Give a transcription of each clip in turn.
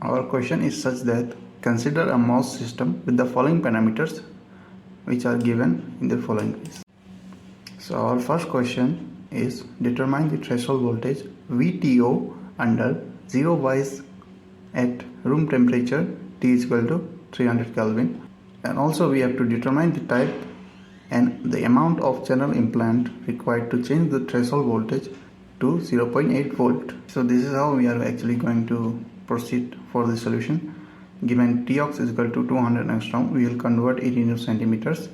Our question is such that consider a MOS system with the following parameters which are given in the following ways. So our first question is determine the threshold voltage VTO under 0 V's at room temperature T is equal to 300 Kelvin, and also we have to determine the type and the amount of channel implant required to change the threshold voltage to 0.8 volt. So this is how we are actually going to proceed for the solution. Given Tox is equal to 200 angstrom, we will convert it into centimeters,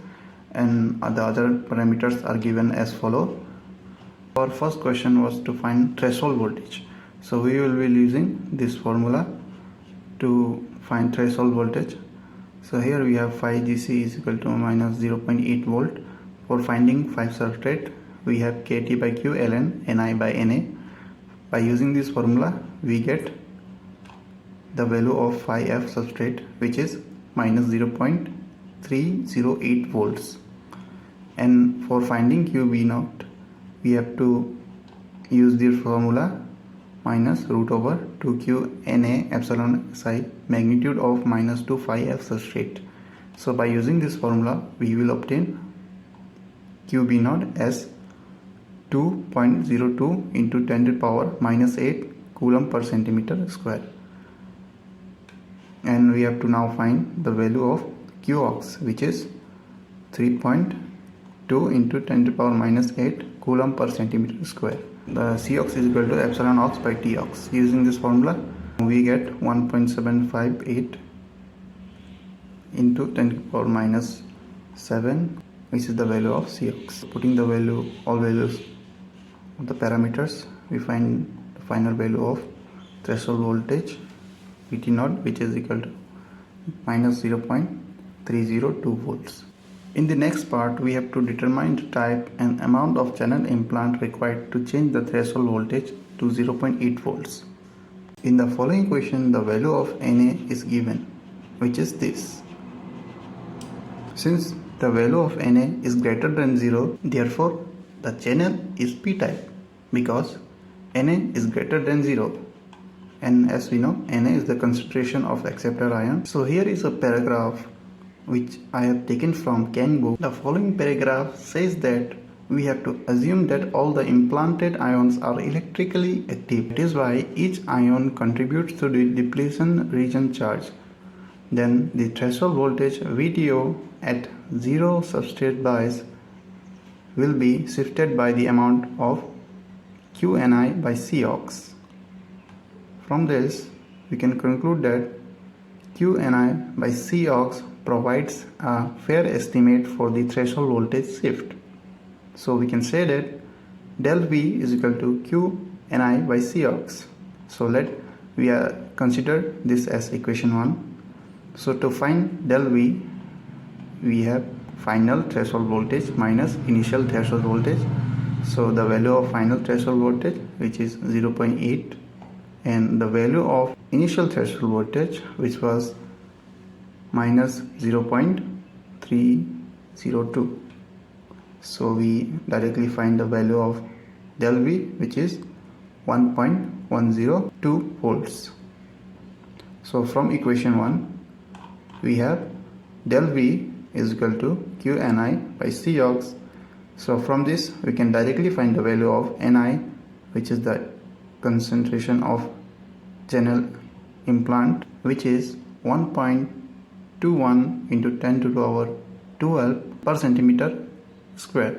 and the other parameters are given as follow. Our first question was to find threshold voltage, so we will be using this formula to find threshold voltage. So here we have phi GC is equal to minus 0.8 volt. For finding phi substrate, we have KT by Q ln Ni by Na. By using this formula, we get the value of phi F substrate, which is minus 0.308 volts. And for finding QB0, we have to use this formula minus root over 2q Na epsilon psi magnitude of minus 2 phi F substrate. So by using this formula, we will obtain QB0 as 2.02 into 10 to the power minus 8 coulomb per centimeter square. And we have to now find the value of Qox, which is 3.2 into 10 to the power minus 8 coulomb per centimeter square. The Cox is equal to epsilon ox by Tox. Using this formula, we get 1.758 into 10 to the power minus 7, which is the value of Cox. Putting the all values of the parameters, we find the final value of threshold voltage VT0, which is equal to minus 0.302 volts. In the next part, we have to determine the type and amount of channel implant required to change the threshold voltage to 0.8 volts. In the following question, the value of Na is given, which is this. Since the value of Na is greater than 0, therefore the channel is p-type because Na is greater than 0. And as we know, Na is the concentration of acceptor ion. So here is a paragraph which I have taken from Kang book. The following paragraph says that we have to assume that all the implanted ions are electrically active. That is why each ion contributes to the depletion region charge. Then the threshold voltage VTO at 0 substrate bias will be shifted by the amount of QNi by Cox. From this, we can conclude that QNi by Cox provides a fair estimate for the threshold voltage shift. So we can say that del V is equal to QNi by Cox. So we consider this as equation 1. So to find del V, we have final threshold voltage minus initial threshold voltage. So the value of final threshold voltage, which is 0.8, and the value of initial threshold voltage, which was minus 0.302. So we directly find the value of del V, which is 1.102 volts. So from equation 1, we have del V is equal to QNi by Cox. So from this, we can directly find the value of Ni, which is the concentration of channel implant, which is 1.21 into 10 to the power 12 per centimeter square.